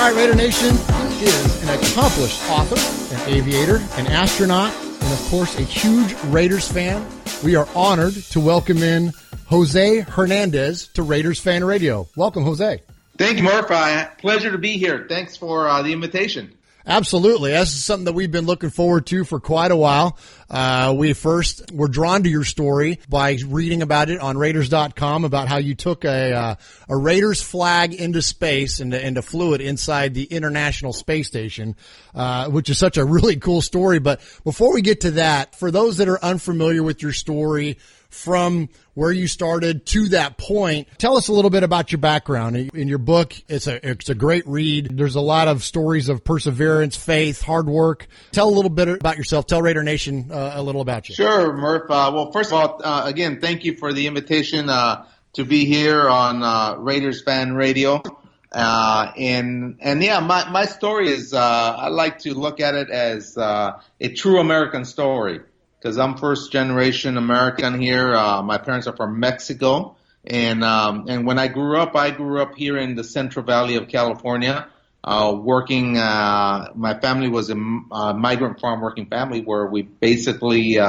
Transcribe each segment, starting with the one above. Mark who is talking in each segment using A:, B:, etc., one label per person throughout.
A: All right, Raider Nation, he is an accomplished author, an aviator, an astronaut, and of course a huge Raiders fan. We are honored to welcome in Jose Hernandez to Raiders Fan Radio. Welcome, Jose.
B: Thank you, Murph. Pleasure to be here. Thanks for the invitation.
A: Absolutely. This is something that we've been looking forward to for quite a while. We first were drawn to your story by reading about it on Raiders.com about how you took a Raiders flag into space and flew it inside the International Space Station, which is such a really cool story. But before we get to that, for those that are unfamiliar with your story, from where you started to that point, tell us a little bit about your background. In your book, it's a great read. There's a lot of stories of perseverance, faith, hard work. Tell a little bit about yourself. Tell Raider Nation a little about you.
B: Sure, Murph. Well, first of all, again, thank you for the invitation to be here on Raiders Fan Radio. And yeah, my story is I like to look at it as a true American story. Because I'm first generation American here. My parents are from Mexico, and when I grew up here in the Central Valley of California, working. My family was a migrant farm working family where we basically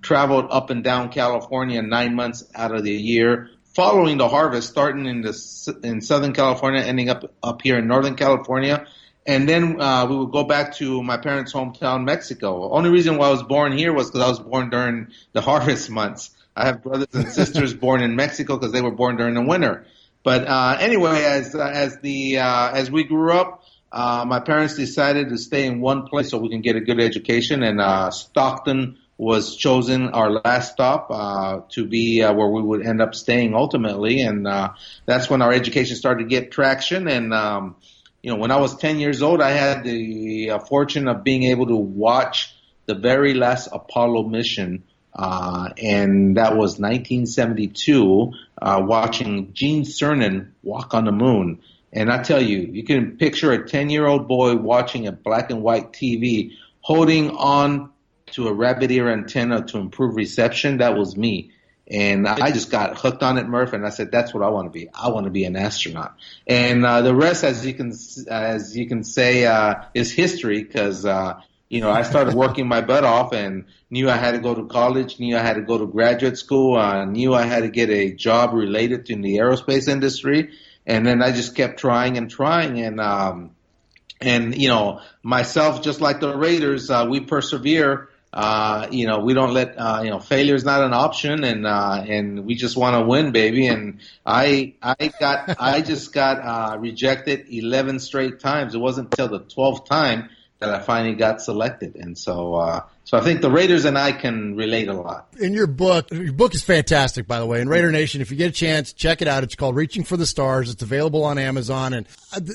B: traveled up and down California 9 months out of the year, following the harvest, starting in Southern California, ending up here in Northern California. And then we would go back to my parents' hometown, Mexico. The only reason why I was born here was because I was born during the harvest months. I have brothers and sisters born in Mexico because they were born during the winter. But anyway, as we grew up, my parents decided to stay in one place so we can get a good education. And Stockton was chosen, our last stop, to be where we would end up staying ultimately. And that's when our education started to get traction. And when I was 10 years old, I had the fortune of being able to watch the very last Apollo mission, and that was 1972, watching Gene Cernan walk on the moon. And I tell you, you can picture a 10-year-old boy watching a black and white TV, holding on to a rabbit ear antenna to improve reception. That was me. And I just got hooked on it, Murph, and I said, that's what I want to be. I want to be an astronaut. And the rest, as you can say, is history because, I started working my butt off and knew I had to go to college, knew I had to go to graduate school, knew I had to get a job related to the aerospace industry. And then I just kept trying and trying. And myself, just like the Raiders, we persevere. We don't let, failure is not an option and we just want to win, baby. And I just got rejected 11 straight times. It wasn't until the 12th time that I finally got selected. And so I think the Raiders and I can relate a lot.
A: In your book is fantastic, by the way. In Raider Nation, if you get a chance, check it out. It's called Reaching for the Stars. It's available on Amazon. And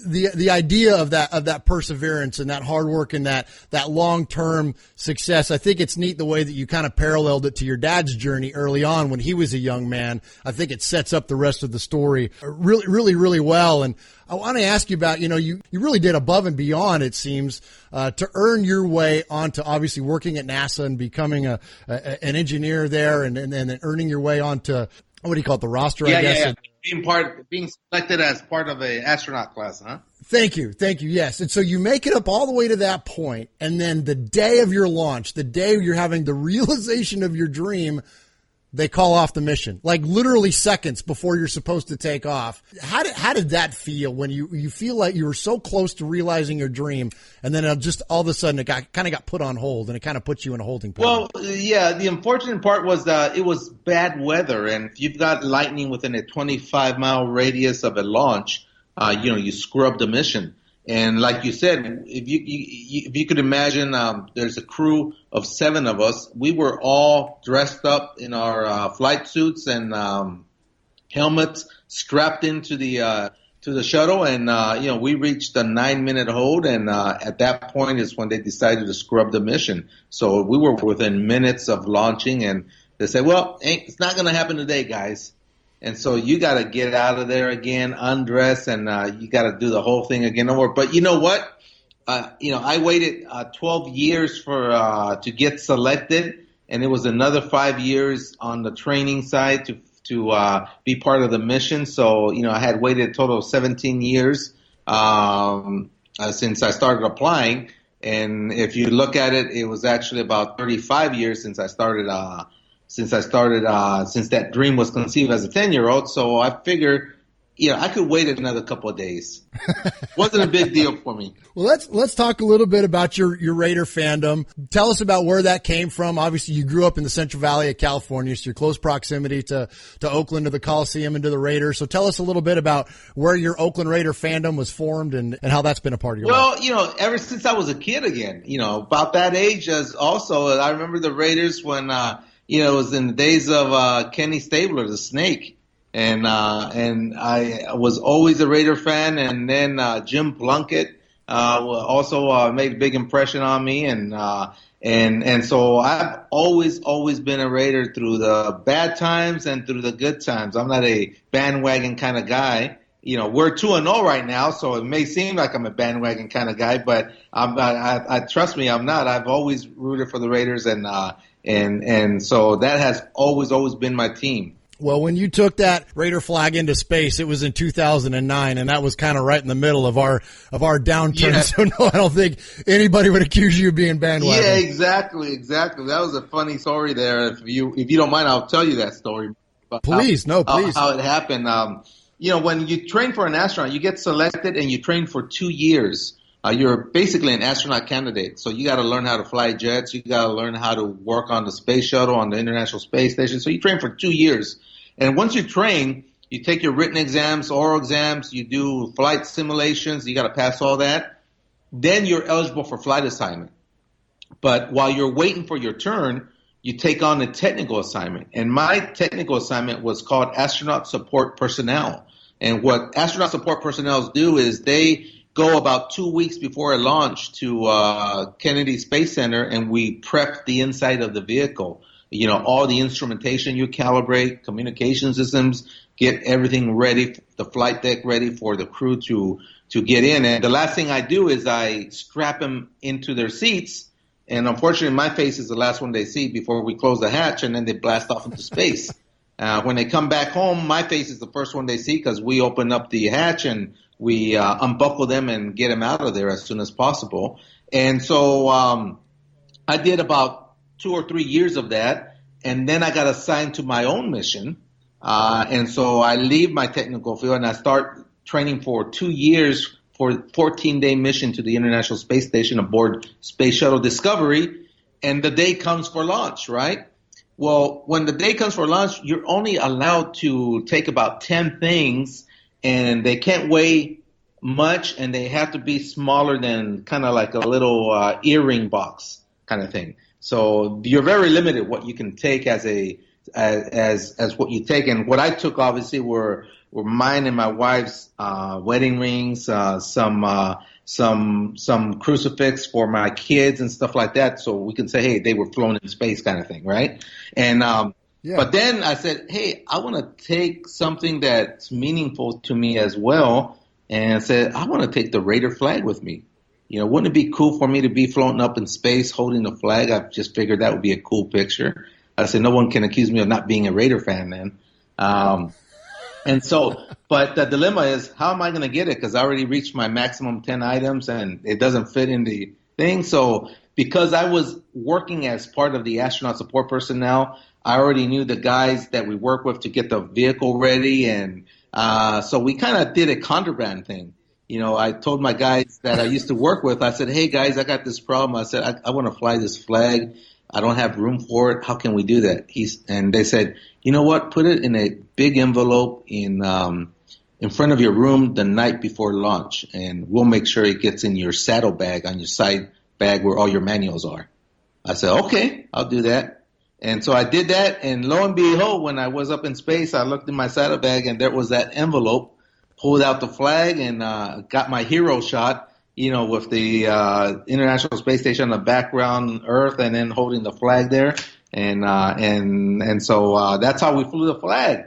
A: the idea of that perseverance and that hard work and that long-term success, I think it's neat the way that you kind of paralleled it to your dad's journey early on when he was a young man. I think it sets up the rest of the story really, really, really well. And I want to ask you about, you really did above and beyond, it seems, to earn your way onto obviously working at NASA and becoming an engineer there and then earning your way onto, what do you call it, the roster, I guess?
B: Yeah. Being selected as part of an astronaut class, huh?
A: Thank you. Yes. And so you make it up all the way to that point, and then the day of your launch, the day you're having the realization of your dream, they call off the mission, like literally seconds before you're supposed to take off. How did that feel when you feel like you were so close to realizing your dream, and then it just all of a sudden it kind of got put on hold, and it kind of puts you in a holding pattern?
B: Well, yeah, the unfortunate part was it was bad weather, and if you've got lightning within a 25-mile radius of a launch, you screw up the mission. And like you said, if you could imagine, there's a crew of 7 of us. We were all dressed up in our flight suits and helmets, strapped into the shuttle, and we reached a 9-minute hold. And at that point is when they decided to scrub the mission. So we were within minutes of launching, and they said, "Well, it's not going to happen today, guys." And so you got to get out of there again, undress, and you got to do the whole thing again over. But you know what? I waited 12 years to get selected, and it was another 5 years on the training side to be part of the mission. So I had waited a total of 17 years. And since I started applying. And if you look at it, it was actually about 35 years since since that dream was conceived as a 10-year-old. So I figured, I could wait another couple of days. Wasn't a big deal for me.
A: Well, let's talk a little bit about your Raider fandom. Tell us about where that came from. Obviously, you grew up in the Central Valley of California, so you're close proximity to Oakland, to the Coliseum, and to the Raiders. So tell us a little bit about where your Oakland Raider fandom was formed and how that's been a part of your life.
B: Well, ever since I was a kid again, about that age I remember the Raiders when, it was in the days of Kenny Stabler, the Snake. And I was always a Raider fan, and then Jim Plunkett also made a big impression on me, and so I've always been a Raider through the bad times and through the good times. I'm not a bandwagon kind of guy. We're 2-0 right now, so it may seem like I'm a bandwagon kind of guy, but I trust me, I'm not. I've always rooted for the Raiders, and so that has always been my team.
A: Well, when you took that Raider flag into space, it was in 2009, and that was kind of right in the middle of our downturn. Yeah. So no, I don't think anybody would accuse you of being bandwagon.
B: Yeah, exactly. That was a funny story there. If you don't mind, I'll tell you that story.
A: Please.
B: How it happened. When you train for an astronaut, you get selected and you train for 2 years. You're basically an astronaut candidate. So you got to learn how to fly jets. You got to learn how to work on the space shuttle, on the International Space Station. So you train for 2 years. And once you train, you take your written exams, oral exams, you do flight simulations. You got to pass all that. Then you're eligible for flight assignment. But while you're waiting for your turn, you take on a technical assignment. And my technical assignment was called Astronaut Support Personnel. And what astronaut support personnel do is they go about 2 weeks before a launch to Kennedy Space Center, and we prep the inside of the vehicle. All the instrumentation you calibrate, communication systems, get everything ready, the flight deck ready for the crew to get in. And the last thing I do is I strap them into their seats. And unfortunately, my face is the last one they see before we close the hatch, and then they blast off into space. When they come back home, my face is the first one they see because we open up the hatch and we unbuckle them and get them out of there as soon as possible. And so I did about 2 or 3 years of that, and then I got assigned to my own mission. And so I leave my technical field and I start training for 2 years for a 14-day mission to the International Space Station aboard Space Shuttle Discovery, and the day comes for launch, right? Well, when the day comes for launch, you're only allowed to take about 10 things, and they can't weigh much, and they have to be smaller than kind of like a little earring box kind of thing. So you're very limited what you can take as what you take. And what I took obviously were mine and my wife's wedding rings, some crucifix for my kids and stuff like that. So we can say, hey, they were flown in space kind of thing, right? And But then I said, hey, I want to take something that's meaningful to me as well. And I said, I want to take the Raider flag with me. Wouldn't it be cool for me to be floating up in space holding the flag? I just figured that would be a cool picture. I said, no one can accuse me of not being a Raider fan, man. And so, but the dilemma is, how am I going to get it? Because I already reached my maximum 10 items and it doesn't fit in the thing. So because I was working as part of the astronaut support personnel, I already knew the guys that we work with to get the vehicle ready. And so we kind of did a contraband thing. I told my guys that I used to work with, I said, hey, guys, I got this problem. I said, I want to fly this flag. I don't have room for it. How can we do that? And they said, you know what? Put it in a big envelope in front of your room the night before launch, and we'll make sure it gets in your saddlebag on your side bag where all your manuals are. I said, okay, I'll do that. And so I did that, and lo and behold, when I was up in space, I looked in my saddlebag, and there was that envelope. Pulled out the flag and got my hero shot, with the International Space Station on the background, Earth, and then holding the flag there, and so that's how we flew the flag.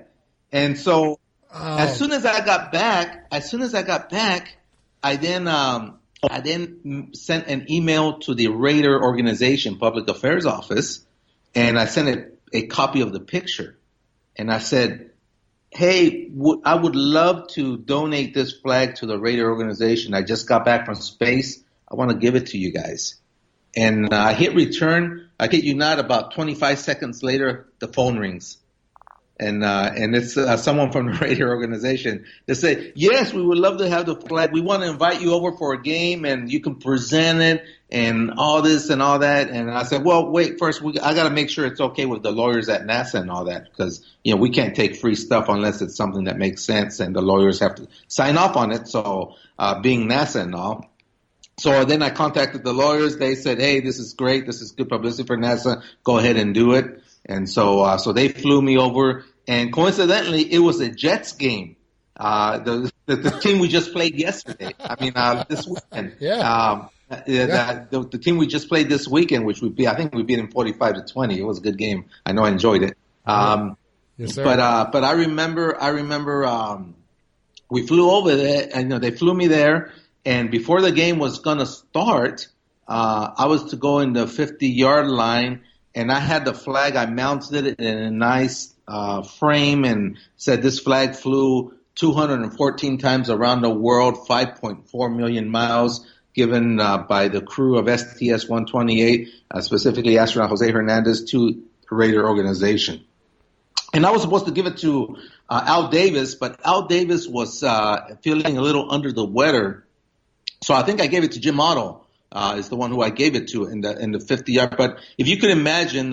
B: And so as soon as I got back, I then sent an email to the Raider Organization Public Affairs Office, and I sent a copy of the picture, and I said, hey, I would love to donate this flag to the Raider organization. I just got back from space. I want to give it to you guys. And I hit return. I kid you not, about 25 seconds later, the phone rings. And it's someone from the Raider organization. They say, yes, we would love to have the flag. We want to invite you over for a game, and you can present it and all this and all that. And I said, well, wait, first, I got to make sure it's okay with the lawyers at NASA and all that, because, we can't take free stuff unless it's something that makes sense, and the lawyers have to sign off on it. So being NASA and all. So then I contacted the lawyers. They said, hey, this is great. This is good publicity for NASA. Go ahead and do it. And so they flew me over. And coincidentally, it was a Jets game. The team we just played yesterday. This weekend.
A: Yeah.
B: The team we just played this weekend, which I think we beat them 45-20. It was a good game. I know I enjoyed it.
A: Yes, sir.
B: But I remember we flew over there, and they flew me there. And before the game was gonna start, I was to go in the 50-yard line, and I had the flag. I mounted it in a nice frame and said this flag flew 214 times around the world, 5.4 million miles, given by the crew of STS-128, specifically Astronaut Jose Hernandez, to the Raider organization. And I was supposed to give it to Al Davis, but Al Davis was feeling a little under the weather. So I think I gave it to Jim Otto, is the one who I gave it to in the 50-yard. But if you could imagine,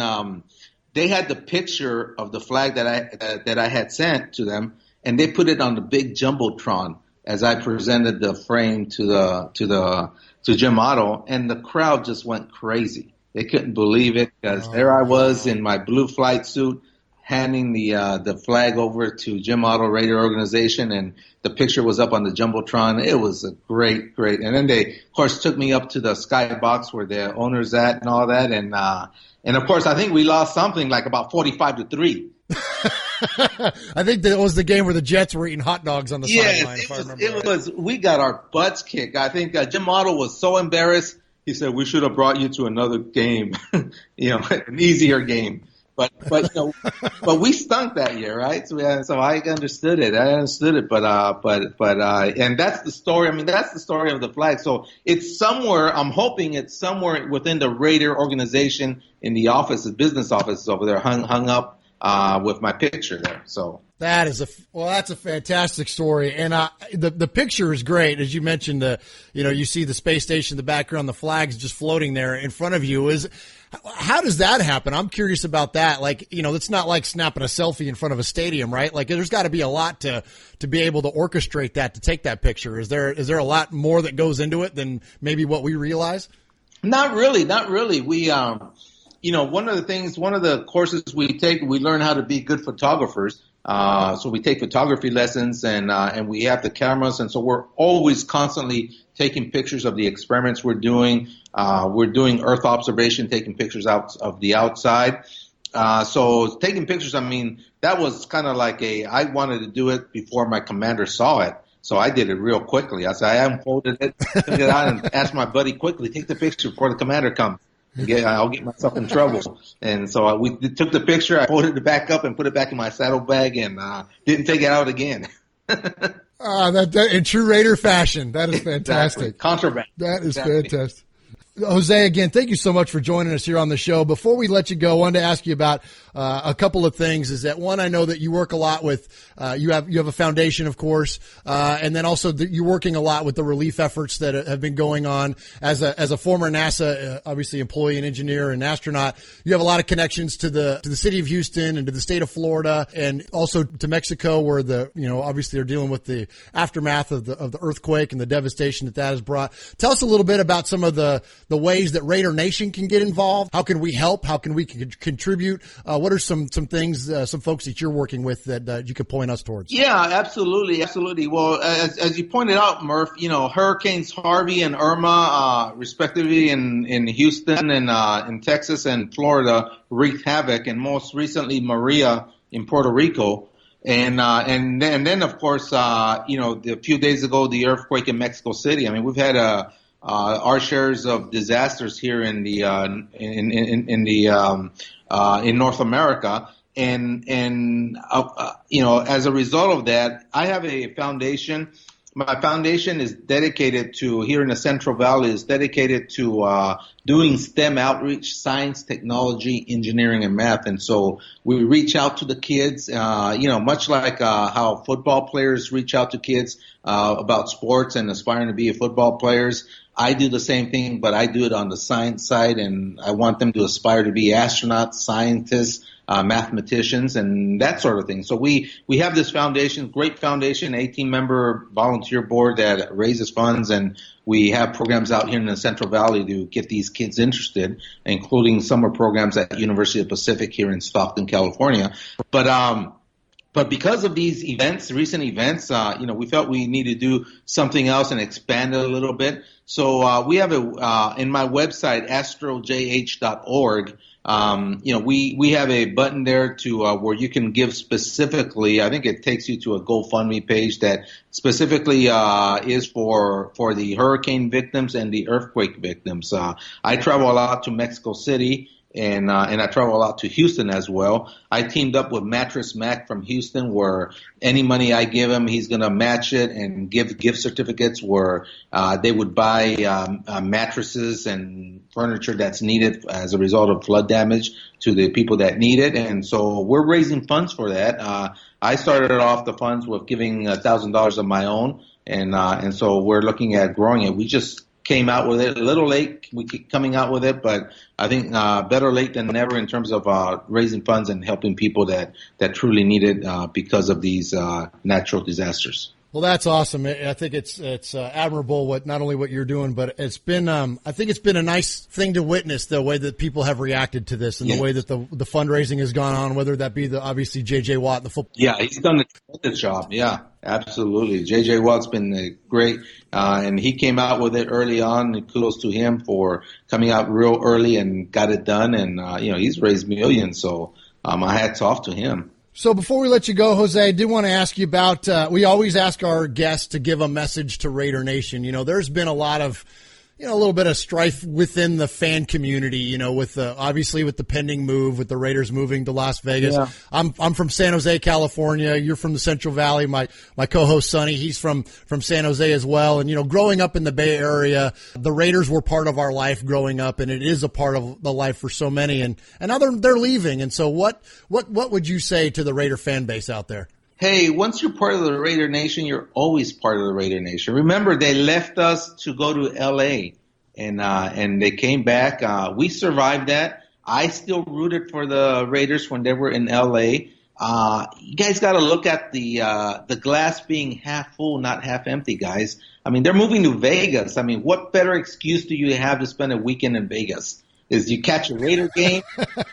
B: they had the picture of the flag that I had sent to them, and they put it on the big jumbotron as I presented the frame to Jim Otto, and the crowd just went crazy. They couldn't believe it, because there I was in my blue flight suit, handing the flag over to Jim Otto Raider organization, and the picture was up on the jumbotron. It was a great. And then they, of course, took me up to the skybox where the owner's at and all that, and of course I think we lost something like about 45-3.
A: I think that was the game where the Jets were eating hot dogs on the sideline.
B: It was. We got our butts kicked. I think Jim Otto was so embarrassed. He said we should have brought you to another game, an easier game. But we stunk that year, right? So I understood it. But and that's the story. That's the story of the flag. So it's somewhere. I'm hoping it's somewhere within the Raider organization in the offices, business offices over there, hung up with my picture there. So.
A: That's a fantastic story. And the picture is great. As you mentioned, you see the space station in the background, the flag's just floating there in front of you. How does that happen? I'm curious about that. It's not like snapping a selfie in front of a stadium, right? There's got to be a lot to be able to orchestrate that, to take that picture. Is there a lot more that goes into it than maybe what we realize?
B: Not really. We, one of the courses we take, we learn how to be good photographers. So we take photography lessons, and we have the cameras, and so we're always constantly taking pictures of the experiments we're doing. We're doing Earth observation, taking pictures out of the outside. So taking pictures, that was kind of like I wanted to do it before my commander saw it. So I did it real quickly. I unfolded it, took it out, and asked my buddy quickly, take the picture before the commander comes. I'll get myself in trouble. And so we took the picture, I folded it back up and put it back in my saddlebag, and didn't take it out again.
A: That in true Raider fashion. That is fantastic.
B: Exactly. Contraband.
A: That is fantastic. Jose, again, thank you so much for joining us here on the show. Before we let you go, I wanted to ask you about a couple of things. Is that one, I know that you work a lot with, you have a foundation, of course, and then also you're working a lot with the relief efforts that have been going on. As a former NASA, obviously employee and engineer and astronaut, you have a lot of connections to the city of Houston and to the state of Florida, and also to Mexico, where obviously they're dealing with the aftermath of the earthquake and the devastation that has brought. Tell us a little bit about some of the ways that Raider Nation can get involved. How can we help? How can we contribute? What are some things, some folks that you're working with that you could point us towards?
B: Yeah, absolutely. Well, as you pointed out, Murph, Hurricanes Harvey and Irma, respectively in Houston and in Texas and Florida, wreaked havoc, and most recently Maria in Puerto Rico. And then of course, a few days ago, the earthquake in Mexico City. We've had our shares of disasters here in North America, as a result of that, I have a foundation. My foundation is dedicated to, here in the Central Valley, is dedicated to doing STEM outreach, science, technology, engineering, and math. And so we reach out to the kids, much like how football players reach out to kids about sports and aspiring to be football players. I do the same thing, but I do it on the science side, and I want them to aspire to be astronauts, scientists, mathematicians, and that sort of thing. So we have this foundation, great foundation, 18-member volunteer board that raises funds, and we have programs out here in the Central Valley to get these kids interested, including summer programs at University of Pacific here in Stockton, California. But because of these events, recent events, we felt we needed to do something else and expand it a little bit. So we have in my website, astrojh.org, we have a button there to where you can give specifically. I think it takes you to a GoFundMe page that specifically is for the hurricane victims and the earthquake victims. I travel a lot to Mexico City. And I travel a lot to Houston as well. I teamed up with Mattress Mac from Houston, where any money I give him, he's going to match it and give gift certificates where they would buy mattresses and furniture that's needed as a result of flood damage to the people that need it. And so we're raising funds for that. I started off the funds with giving $1,000 of my own, and so we're looking at growing it. We just came out with it a little late. We keep coming out with it, but I think better late than never in terms of raising funds and helping people that truly need it because of these natural disasters.
A: Well, that's awesome. I think it's admirable not only what you're doing, but it's been I think it's been a nice thing to witness the way that people have reacted to this and the way that the fundraising has gone on, whether that be obviously J.J. Watt, the football.
B: Yeah, he's done a tremendous job. Yeah, absolutely. J.J. Watt's been great, and he came out with it early on, and kudos to him for coming out real early and got it done. And he's raised millions, so my hat's off to him.
A: So before we let you go, Jose, I did want to ask you about, we always ask our guests to give a message to Raider Nation. There's been a lot of, a little bit of strife within the fan community, with obviously with the pending move, with the Raiders moving to Las Vegas. Yeah. I'm from San Jose, California. You're from the Central Valley. My co-host Sonny, he's from San Jose as well. And, growing up in the Bay Area, the Raiders were part of our life growing up, and it is a part of the life for so many. And now they're leaving. And so what would you say to the Raider fan base out there?
B: Hey, once you're part of the Raider Nation, you're always part of the Raider Nation. Remember, they left us to go to L.A., and they came back. We survived that. I still rooted for the Raiders when they were in L.A. You guys got to look at the glass being half full, not half empty, guys. I mean, they're moving to Vegas. I mean, what better excuse do you have to spend a weekend in Vegas? Is you catch a Raider game,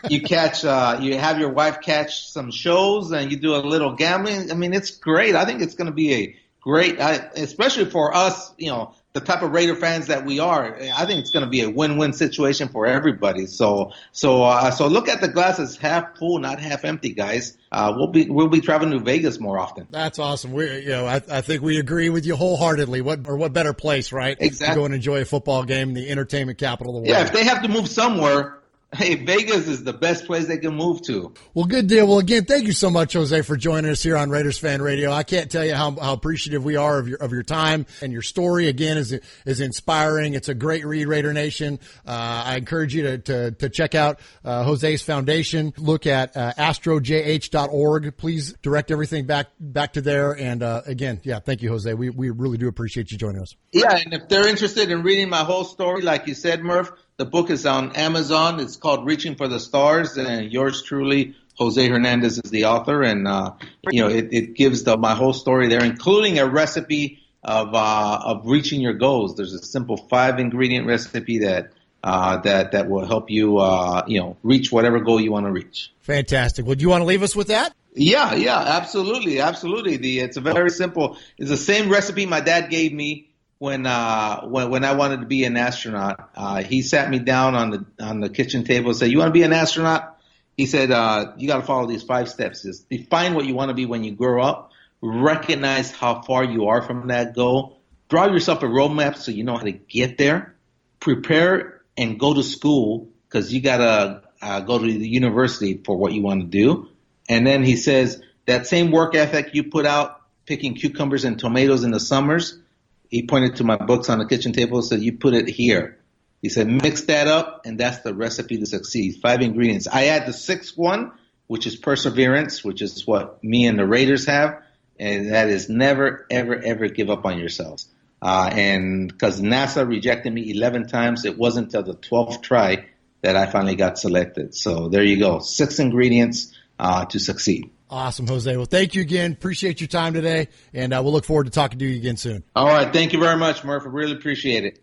B: you have your wife catch some shows, and you do a little gambling. I mean, it's great. I think it's going to be a great, especially for us, the type of Raider fans that we are. I think it's going to be a win-win situation for everybody. So look at the glass as half full, not half empty, guys. We'll be traveling to Vegas more often.
A: That's awesome. I think we agree with you wholeheartedly. What better place, right?
B: Exactly.
A: To go and enjoy a football game, the entertainment capital of the world.
B: Yeah, if they have to move somewhere, hey, Vegas is the best place they can move to.
A: Well, good deal. Well, again, thank you so much, Jose, for joining us here on Raiders Fan Radio. I can't tell you how appreciative we are of your time, and your story, again, is inspiring. It's a great read, Raider Nation. I encourage you to check out Jose's foundation. Look at astrojh.org. Please direct everything back to there. And again, yeah, thank you, Jose. We really do appreciate you joining us.
B: Yeah, and if they're interested in reading my whole story, like you said, Murph, the book is on Amazon. It's called Reaching for the Stars, and yours truly, Jose Hernandez, is the author. And it gives my whole story there, including a recipe of reaching your goals. There's a simple 5-ingredient recipe that will help you reach whatever goal you want to reach.
A: Fantastic. Well, do you want to leave us with that?
B: Yeah, absolutely. It's a very simple. It's the same recipe my dad gave me when I wanted to be an astronaut. He sat me down on the kitchen table and said, "You want to be an astronaut?" He said, "You got to follow these 5 steps. Just define what you want to be when you grow up. Recognize how far you are from that goal. Draw yourself a roadmap so you know how to get there. Prepare and go to school because you got to go to the university for what you want to do. And then he says, that same work ethic you put out picking cucumbers and tomatoes in the summers, he pointed to my books on the kitchen table and said, you put it here. He said, mix that up, and that's the recipe to succeed. 5 ingredients. I add the 6th one, which is perseverance, which is what me and the Raiders have, and that is never, ever, ever give up on yourselves. And because NASA rejected me 11 times, it wasn't until the 12th try that I finally got selected. So there you go. 6 ingredients to succeed.
A: Awesome, Jose. Well, thank you again. Appreciate your time today, and we'll look forward to talking to you again soon.
B: All right. Thank you very much, Murph. I really appreciate it.